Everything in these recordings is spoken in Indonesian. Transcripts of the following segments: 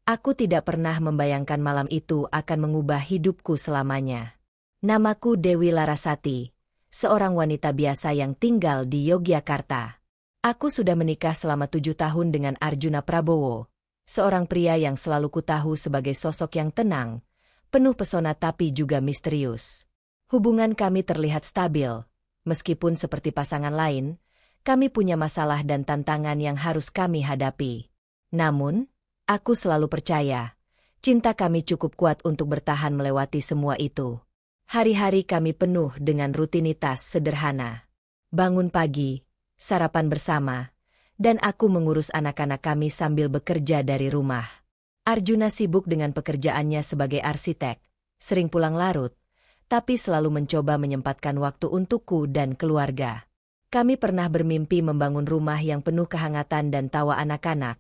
Aku tidak pernah membayangkan malam itu akan mengubah hidupku selamanya. Namaku Dewi Larasati, seorang wanita biasa yang tinggal di Yogyakarta. Aku sudah menikah selama 7 tahun dengan Arjuna Prabowo, seorang pria yang selalu kutahu sebagai sosok yang tenang, penuh pesona tapi juga misterius. Hubungan kami terlihat stabil, meskipun seperti pasangan lain, kami punya masalah dan tantangan yang harus kami hadapi. Namun, aku selalu percaya, cinta kami cukup kuat untuk bertahan melewati semua itu. Hari-hari kami penuh dengan rutinitas sederhana. Bangun pagi, sarapan bersama, dan aku mengurus anak-anak kami sambil bekerja dari rumah. Arjuna sibuk dengan pekerjaannya sebagai arsitek, sering pulang larut, tapi selalu mencoba menyempatkan waktu untukku dan keluarga. Kami pernah bermimpi membangun rumah yang penuh kehangatan dan tawa anak-anak.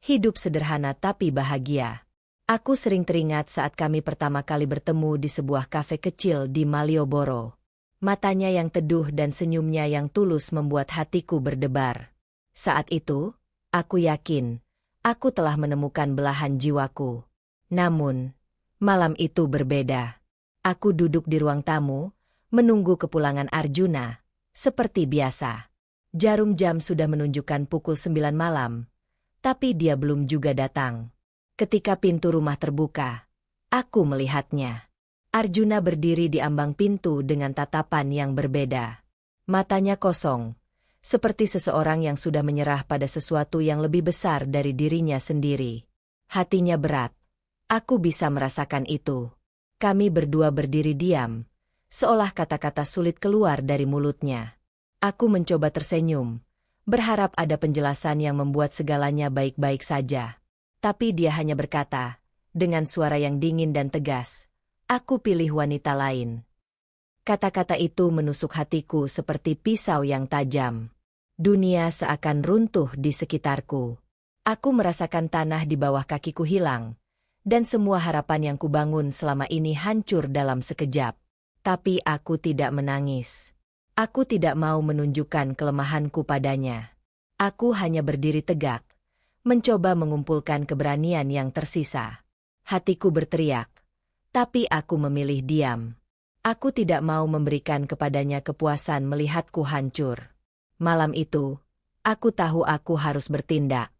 Hidup sederhana tapi bahagia. Aku sering teringat saat kami pertama kali bertemu di sebuah kafe kecil di Malioboro. Matanya yang teduh dan senyumnya yang tulus membuat hatiku berdebar. Saat itu, aku yakin, aku telah menemukan belahan jiwaku. Namun, malam itu berbeda. Aku duduk di ruang tamu, menunggu kepulangan Arjuna, seperti biasa. Jarum jam sudah menunjukkan pukul 9 malam, tapi dia belum juga datang. Ketika pintu rumah terbuka, aku melihatnya. Arjuna berdiri di ambang pintu dengan tatapan yang berbeda. Matanya kosong, seperti seseorang yang sudah menyerah pada sesuatu yang lebih besar dari dirinya sendiri. Hatinya berat. Aku bisa merasakan itu. Kami berdua berdiri diam, seolah kata-kata sulit keluar dari mulutnya. Aku mencoba tersenyum, berharap ada penjelasan yang membuat segalanya baik-baik saja. Tapi dia hanya berkata, dengan suara yang dingin dan tegas, "Aku pilih wanita lain." Kata-kata itu menusuk hatiku seperti pisau yang tajam. Dunia seakan runtuh di sekitarku. Aku merasakan tanah di bawah kakiku hilang, dan semua harapan yang kubangun selama ini hancur dalam sekejap. Tapi aku tidak menangis. Aku tidak mau menunjukkan kelemahanku padanya. Aku hanya berdiri tegak, mencoba mengumpulkan keberanian yang tersisa. Hatiku berteriak, tapi aku memilih diam. Aku tidak mau memberikan kepadanya kepuasan melihatku hancur. Malam itu, aku tahu aku harus bertindak.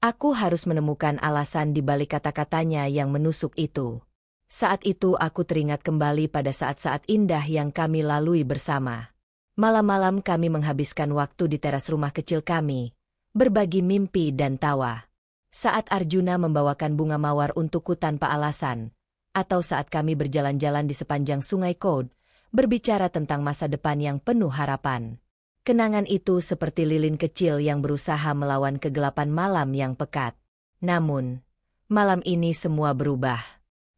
Aku harus menemukan alasan di balik kata-katanya yang menusuk itu. Saat itu aku teringat kembali pada saat-saat indah yang kami lalui bersama. Malam-malam kami menghabiskan waktu di teras rumah kecil kami, berbagi mimpi dan tawa. Saat Arjuna membawakan bunga mawar untukku tanpa alasan, atau saat kami berjalan-jalan di sepanjang sungai Kod, berbicara tentang masa depan yang penuh harapan. Kenangan itu seperti lilin kecil yang berusaha melawan kegelapan malam yang pekat. Namun, malam ini semua berubah.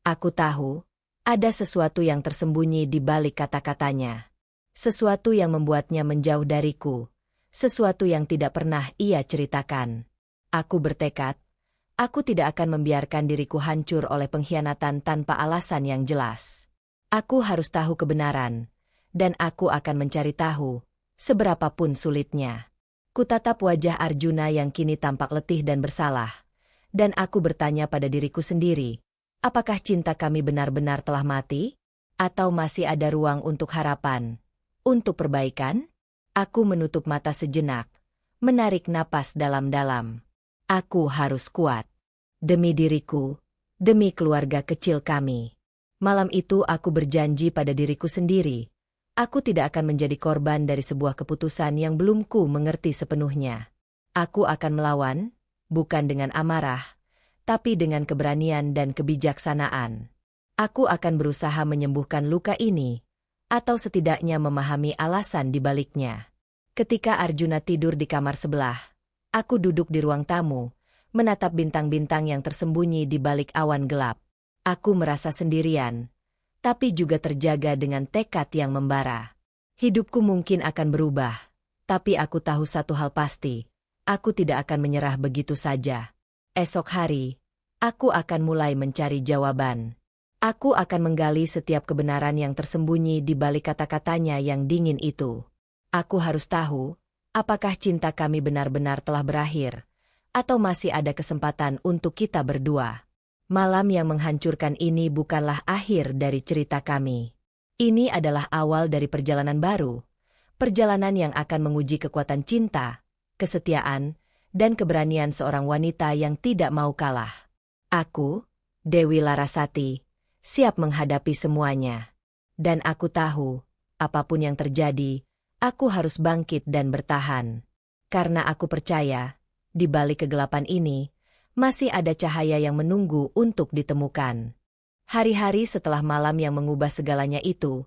Aku tahu, ada sesuatu yang tersembunyi di balik kata-katanya. Sesuatu yang membuatnya menjauh dariku. Sesuatu yang tidak pernah ia ceritakan. Aku bertekad, aku tidak akan membiarkan diriku hancur oleh pengkhianatan tanpa alasan yang jelas. Aku harus tahu kebenaran, dan aku akan mencari tahu, seberapapun sulitnya. Kutatap wajah Arjuna yang kini tampak letih dan bersalah, dan aku bertanya pada diriku sendiri, apakah cinta kami benar-benar telah mati? Atau masih ada ruang untuk harapan? Untuk perbaikan? Aku menutup mata sejenak, menarik napas dalam-dalam. Aku harus kuat. Demi diriku, demi keluarga kecil kami. Malam itu aku berjanji pada diriku sendiri. Aku tidak akan menjadi korban dari sebuah keputusan yang belum ku mengerti sepenuhnya. Aku akan melawan, bukan dengan amarah, tapi dengan keberanian dan kebijaksanaan. Aku akan berusaha menyembuhkan luka ini, atau setidaknya memahami alasan di baliknya. Ketika Arjuna tidur di kamar sebelah, aku duduk di ruang tamu, menatap bintang-bintang yang tersembunyi di balik awan gelap. Aku merasa sendirian, tapi juga terjaga dengan tekad yang membara. Hidupku mungkin akan berubah, tapi aku tahu satu hal pasti, aku tidak akan menyerah begitu saja. Esok hari, aku akan mulai mencari jawaban. Aku akan menggali setiap kebenaran yang tersembunyi di balik kata-katanya yang dingin itu. Aku harus tahu, apakah cinta kami benar-benar telah berakhir, atau masih ada kesempatan untuk kita berdua. Malam yang menghancurkan ini bukanlah akhir dari cerita kami. Ini adalah awal dari perjalanan baru. Perjalanan yang akan menguji kekuatan cinta, kesetiaan, dan keberanian seorang wanita yang tidak mau kalah. Aku, Dewi Larasati, siap menghadapi semuanya. Dan aku tahu, apapun yang terjadi, aku harus bangkit dan bertahan. Karena aku percaya, di balik kegelapan ini, masih ada cahaya yang menunggu untuk ditemukan. Hari-hari setelah malam yang mengubah segalanya itu,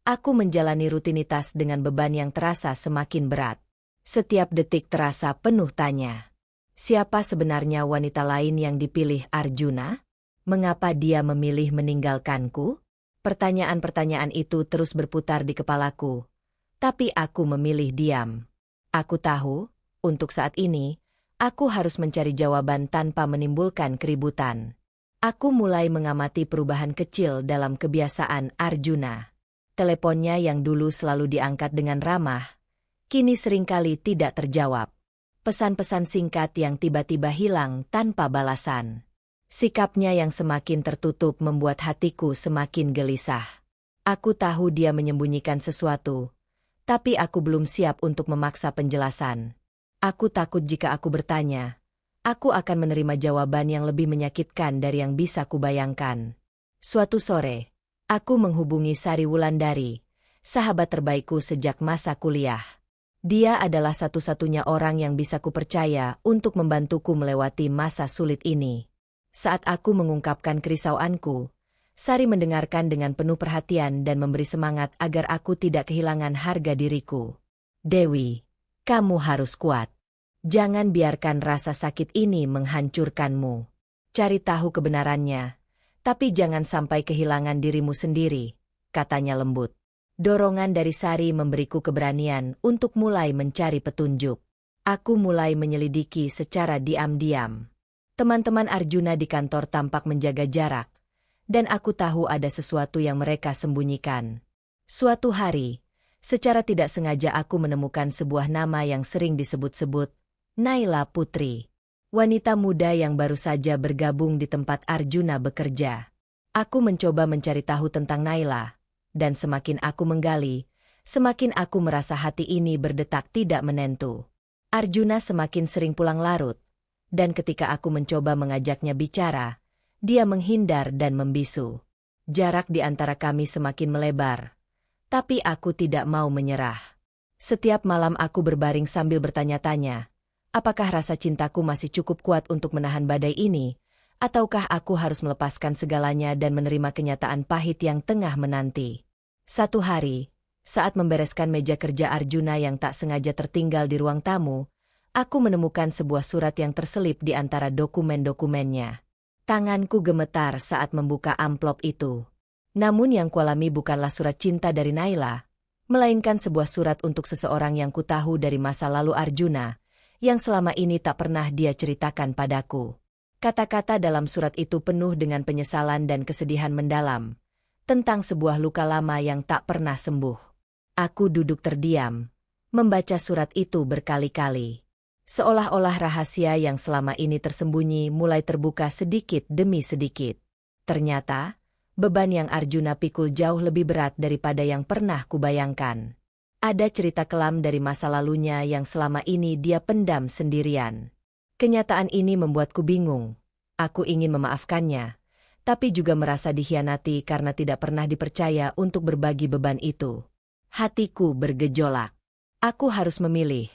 aku menjalani rutinitas dengan beban yang terasa semakin berat. Setiap detik terasa penuh tanya. Siapa sebenarnya wanita lain yang dipilih Arjuna? Mengapa dia memilih meninggalkanku? Pertanyaan-pertanyaan itu terus berputar di kepalaku. Tapi aku memilih diam. Aku tahu, untuk saat ini, aku harus mencari jawaban tanpa menimbulkan keributan. Aku mulai mengamati perubahan kecil dalam kebiasaan Arjuna. Teleponnya yang dulu selalu diangkat dengan ramah, kini seringkali tidak terjawab. Pesan-pesan singkat yang tiba-tiba hilang tanpa balasan. Sikapnya yang semakin tertutup membuat hatiku semakin gelisah. Aku tahu dia menyembunyikan sesuatu, tapi aku belum siap untuk memaksa penjelasan. Aku takut jika aku bertanya, aku akan menerima jawaban yang lebih menyakitkan dari yang bisa kubayangkan. Suatu sore, aku menghubungi Sari Wulandari, sahabat terbaikku sejak masa kuliah. Dia adalah satu-satunya orang yang bisa kupercaya untuk membantuku melewati masa sulit ini. Saat aku mengungkapkan kerisauanku, Sari mendengarkan dengan penuh perhatian dan memberi semangat agar aku tidak kehilangan harga diriku. Dewi, kamu harus kuat. Jangan biarkan rasa sakit ini menghancurkanmu. Cari tahu kebenarannya, tapi jangan sampai kehilangan dirimu sendiri, katanya lembut. Dorongan dari Sari memberiku keberanian untuk mulai mencari petunjuk. Aku mulai menyelidiki secara diam-diam. Teman-teman Arjuna di kantor tampak menjaga jarak, dan aku tahu ada sesuatu yang mereka sembunyikan. Suatu hari, secara tidak sengaja aku menemukan sebuah nama yang sering disebut-sebut, Naila Putri. Wanita muda yang baru saja bergabung di tempat Arjuna bekerja. Aku mencoba mencari tahu tentang Naila, dan semakin aku menggali, semakin aku merasa hati ini berdetak tidak menentu. Arjuna semakin sering pulang larut, dan ketika aku mencoba mengajaknya bicara, dia menghindar dan membisu. Jarak di antara kami semakin melebar, tapi aku tidak mau menyerah. Setiap malam aku berbaring sambil bertanya-tanya, apakah rasa cintaku masih cukup kuat untuk menahan badai ini, ataukah aku harus melepaskan segalanya dan menerima kenyataan pahit yang tengah menanti. Satu hari, saat membereskan meja kerja Arjuna yang tak sengaja tertinggal di ruang tamu, aku menemukan sebuah surat yang terselip di antara dokumen-dokumennya. Tanganku gemetar saat membuka amplop itu. Namun yang kualami bukanlah surat cinta dari Naila, melainkan sebuah surat untuk seseorang yang kutahu dari masa lalu Arjuna, yang selama ini tak pernah dia ceritakan padaku. Kata-kata dalam surat itu penuh dengan penyesalan dan kesedihan mendalam, tentang sebuah luka lama yang tak pernah sembuh. Aku duduk terdiam, membaca surat itu berkali-kali. Seolah-olah rahasia yang selama ini tersembunyi mulai terbuka sedikit demi sedikit. Ternyata, beban yang Arjuna pikul jauh lebih berat daripada yang pernah kubayangkan. Ada cerita kelam dari masa lalunya yang selama ini dia pendam sendirian. Kenyataan ini membuatku bingung. Aku ingin memaafkannya, tapi juga merasa dikhianati karena tidak pernah dipercaya untuk berbagi beban itu. Hatiku bergejolak. Aku harus memilih.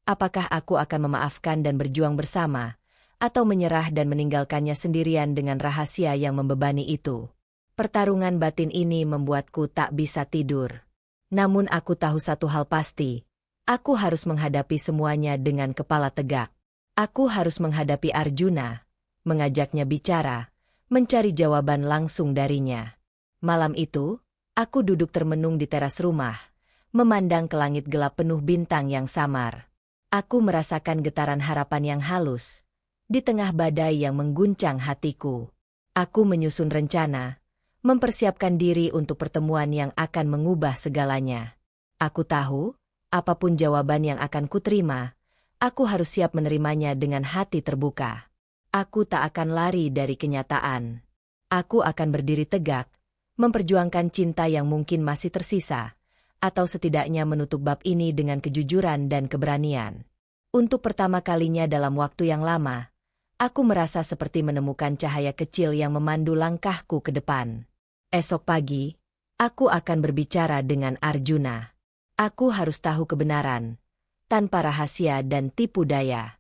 Apakah aku akan memaafkan dan berjuang bersama, atau menyerah dan meninggalkannya sendirian dengan rahasia yang membebani itu? Pertarungan batin ini membuatku tak bisa tidur. Namun aku tahu satu hal pasti, aku harus menghadapi semuanya dengan kepala tegak. Aku harus menghadapi Arjuna, mengajaknya bicara, mencari jawaban langsung darinya. Malam itu, aku duduk termenung di teras rumah, memandang ke langit gelap penuh bintang yang samar. Aku merasakan getaran harapan yang halus, di tengah badai yang mengguncang hatiku. Aku menyusun rencana, mempersiapkan diri untuk pertemuan yang akan mengubah segalanya. Aku tahu, apapun jawaban yang akan kuterima, aku harus siap menerimanya dengan hati terbuka. Aku tak akan lari dari kenyataan. Aku akan berdiri tegak, memperjuangkan cinta yang mungkin masih tersisa, atau setidaknya menutup bab ini dengan kejujuran dan keberanian. Untuk pertama kalinya dalam waktu yang lama, aku merasa seperti menemukan cahaya kecil yang memandu langkahku ke depan. Esok pagi, aku akan berbicara dengan Arjuna. Aku harus tahu kebenaran, tanpa rahasia dan tipu daya.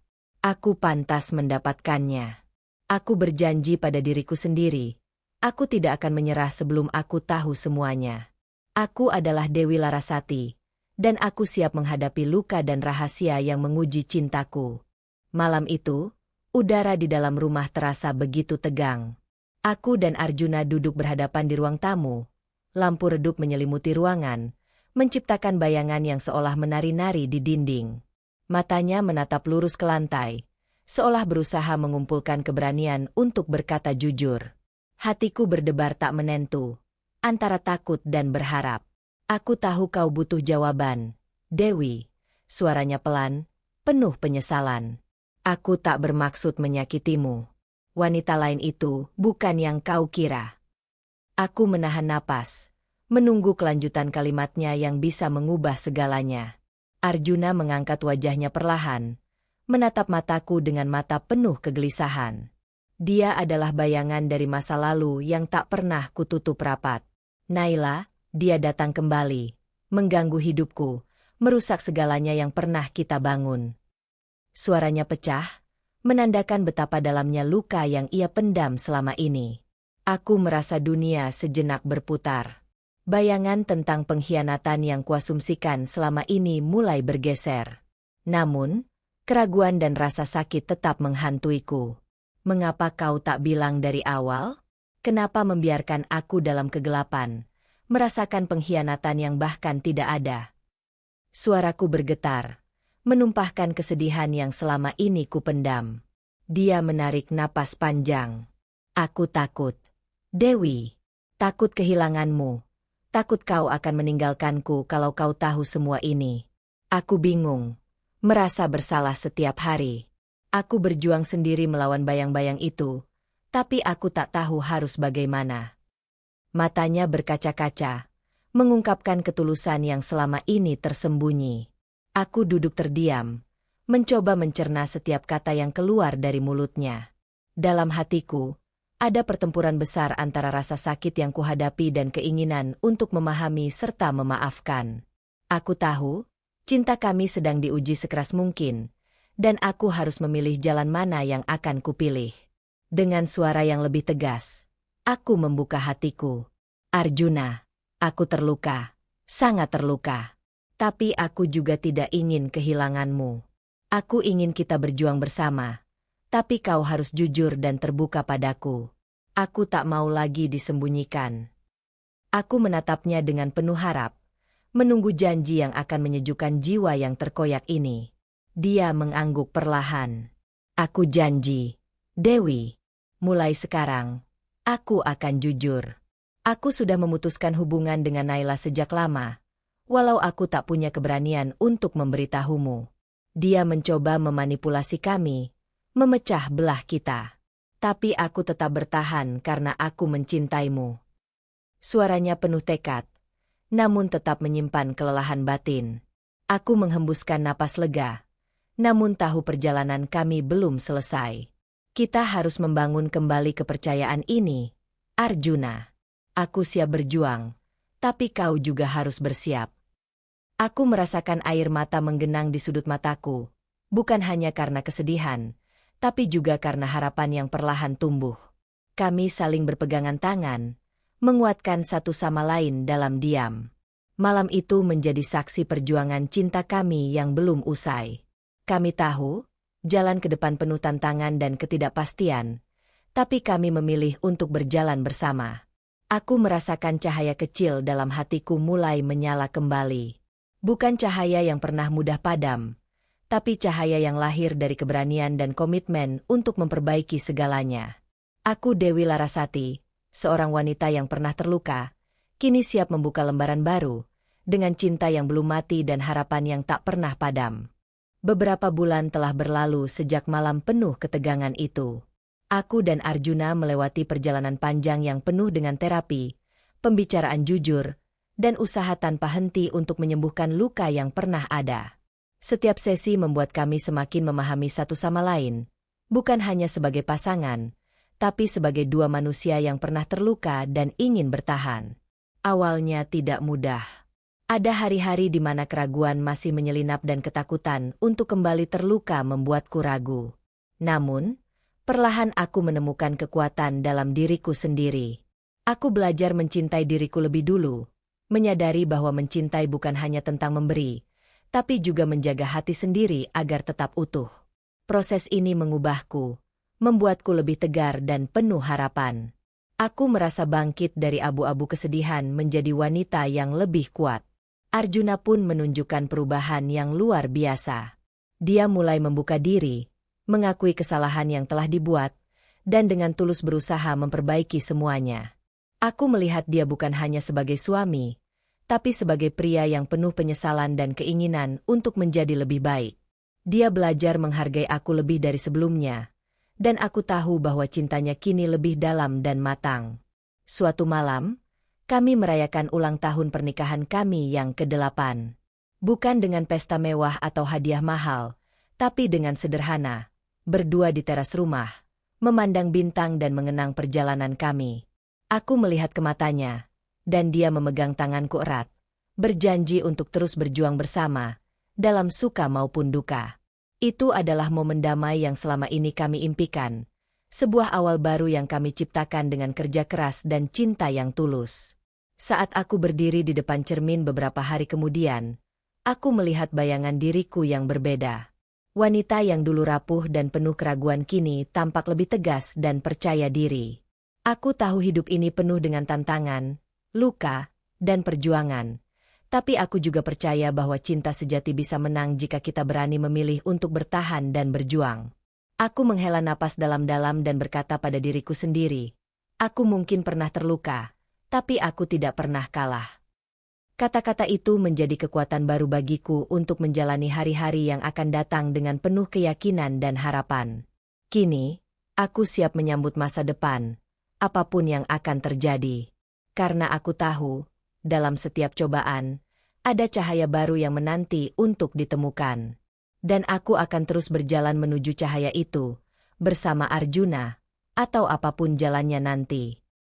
Aku pantas mendapatkannya. Aku berjanji pada diriku sendiri. Aku tidak akan menyerah sebelum aku tahu semuanya. Aku adalah Dewi Larasati, dan aku siap menghadapi luka dan rahasia yang menguji cintaku. Malam itu, udara di dalam rumah terasa begitu tegang. Aku dan Arjuna duduk berhadapan di ruang tamu. Lampu redup menyelimuti ruangan, menciptakan bayangan yang seolah menari-nari di dinding. Matanya menatap lurus ke lantai, seolah berusaha mengumpulkan keberanian untuk berkata jujur. Hatiku berdebar tak menentu, antara takut dan berharap. Aku tahu kau butuh jawaban, Dewi. Suaranya pelan, penuh penyesalan. Aku tak bermaksud menyakitimu. Wanita lain itu bukan yang kau kira. Aku menahan napas, menunggu kelanjutan kalimatnya yang bisa mengubah segalanya. Arjuna mengangkat wajahnya perlahan, menatap mataku dengan mata penuh kegelisahan. Dia adalah bayangan dari masa lalu yang tak pernah kututup rapat. Naila, dia datang kembali, mengganggu hidupku, merusak segalanya yang pernah kita bangun. Suaranya pecah, menandakan betapa dalamnya luka yang ia pendam selama ini. Aku merasa dunia sejenak berputar. Bayangan tentang pengkhianatan yang kuasumsikan selama ini mulai bergeser. Namun, keraguan dan rasa sakit tetap menghantuiku. Mengapa kau tak bilang dari awal? Kenapa membiarkan aku dalam kegelapan, merasakan pengkhianatan yang bahkan tidak ada? Suaraku bergetar, menumpahkan kesedihan yang selama ini kupendam. Dia menarik napas panjang. Aku takut, Dewi. Takut kehilanganmu. Takut kau akan meninggalkanku kalau kau tahu semua ini. Aku bingung, merasa bersalah setiap hari. Aku berjuang sendiri melawan bayang-bayang itu, tapi aku tak tahu harus bagaimana. Matanya berkaca-kaca, mengungkapkan ketulusan yang selama ini tersembunyi. Aku duduk terdiam, mencoba mencerna setiap kata yang keluar dari mulutnya. Dalam hatiku, ada pertempuran besar antara rasa sakit yang kuhadapi dan keinginan untuk memahami serta memaafkan. Aku tahu, cinta kami sedang diuji sekeras mungkin, dan aku harus memilih jalan mana yang akan kupilih. Dengan suara yang lebih tegas, aku membuka hatiku. Arjuna, aku terluka, sangat terluka. Tapi aku juga tidak ingin kehilanganmu. Aku ingin kita berjuang bersama. Tapi kau harus jujur dan terbuka padaku. Aku tak mau lagi disembunyikan. Aku menatapnya dengan penuh harap, menunggu janji yang akan menyejukkan jiwa yang terkoyak ini. Dia mengangguk perlahan. Aku janji, Dewi. Mulai sekarang, aku akan jujur. Aku sudah memutuskan hubungan dengan Naila sejak lama, walau aku tak punya keberanian untuk memberitahumu. Dia mencoba memanipulasi kami, memecah belah kita. Tapi aku tetap bertahan karena aku mencintaimu. Suaranya penuh tekad, namun tetap menyimpan kelelahan batin. Aku menghembuskan napas lega, namun tahu perjalanan kami belum selesai. Kita harus membangun kembali kepercayaan ini, Arjuna. Aku siap berjuang, tapi kau juga harus bersiap. Aku merasakan air mata menggenang di sudut mataku, bukan hanya karena kesedihan, tapi juga karena harapan yang perlahan tumbuh. Kami saling berpegangan tangan, menguatkan satu sama lain dalam diam. Malam itu menjadi saksi perjuangan cinta kami yang belum usai. Kami tahu, jalan ke depan penuh tantangan dan ketidakpastian, tapi kami memilih untuk berjalan bersama. Aku merasakan cahaya kecil dalam hatiku mulai menyala kembali. Bukan cahaya yang pernah mudah padam, tapi cahaya yang lahir dari keberanian dan komitmen untuk memperbaiki segalanya. Aku Dewi Larasati, seorang wanita yang pernah terluka, kini siap membuka lembaran baru, dengan cinta yang belum mati dan harapan yang tak pernah padam. Beberapa bulan telah berlalu sejak malam penuh ketegangan itu. Aku dan Arjuna melewati perjalanan panjang yang penuh dengan terapi, pembicaraan jujur, dan usaha tanpa henti untuk menyembuhkan luka yang pernah ada. Setiap sesi membuat kami semakin memahami satu sama lain, bukan hanya sebagai pasangan, tapi sebagai dua manusia yang pernah terluka dan ingin bertahan. Awalnya tidak mudah. Ada hari-hari di mana keraguan masih menyelinap dan ketakutan untuk kembali terluka membuatku ragu. Namun, perlahan aku menemukan kekuatan dalam diriku sendiri. Aku belajar mencintai diriku lebih dulu, menyadari bahwa mencintai bukan hanya tentang memberi, tapi juga menjaga hati sendiri agar tetap utuh. Proses ini mengubahku, membuatku lebih tegar dan penuh harapan. Aku merasa bangkit dari abu-abu kesedihan menjadi wanita yang lebih kuat. Arjuna pun menunjukkan perubahan yang luar biasa. Dia mulai membuka diri, mengakui kesalahan yang telah dibuat, dan dengan tulus berusaha memperbaiki semuanya. Aku melihat dia bukan hanya sebagai suami, tapi sebagai pria yang penuh penyesalan dan keinginan untuk menjadi lebih baik. Dia belajar menghargai aku lebih dari sebelumnya, dan aku tahu bahwa cintanya kini lebih dalam dan matang. Suatu malam, kami merayakan ulang tahun pernikahan kami yang ke-8. Bukan dengan pesta mewah atau hadiah mahal, tapi dengan sederhana, berdua di teras rumah, memandang bintang dan mengenang perjalanan kami. Aku melihat ke matanya, dan dia memegang tanganku erat, berjanji untuk terus berjuang bersama, dalam suka maupun duka. Itu adalah momen damai yang selama ini kami impikan, sebuah awal baru yang kami ciptakan dengan kerja keras dan cinta yang tulus. Saat aku berdiri di depan cermin beberapa hari kemudian, aku melihat bayangan diriku yang berbeda. Wanita yang dulu rapuh dan penuh keraguan kini tampak lebih tegas dan percaya diri. Aku tahu hidup ini penuh dengan tantangan, luka, dan perjuangan. Tapi aku juga percaya bahwa cinta sejati bisa menang jika kita berani memilih untuk bertahan dan berjuang. Aku menghela napas dalam-dalam dan berkata pada diriku sendiri, aku mungkin pernah terluka, tapi aku tidak pernah kalah. Kata-kata itu menjadi kekuatan baru bagiku untuk menjalani hari-hari yang akan datang dengan penuh keyakinan dan harapan. Kini, aku siap menyambut masa depan, apapun yang akan terjadi. Karena aku tahu, dalam setiap cobaan, ada cahaya baru yang menanti untuk ditemukan. Dan aku akan terus berjalan menuju cahaya itu, bersama Arjuna, atau apapun jalannya nanti.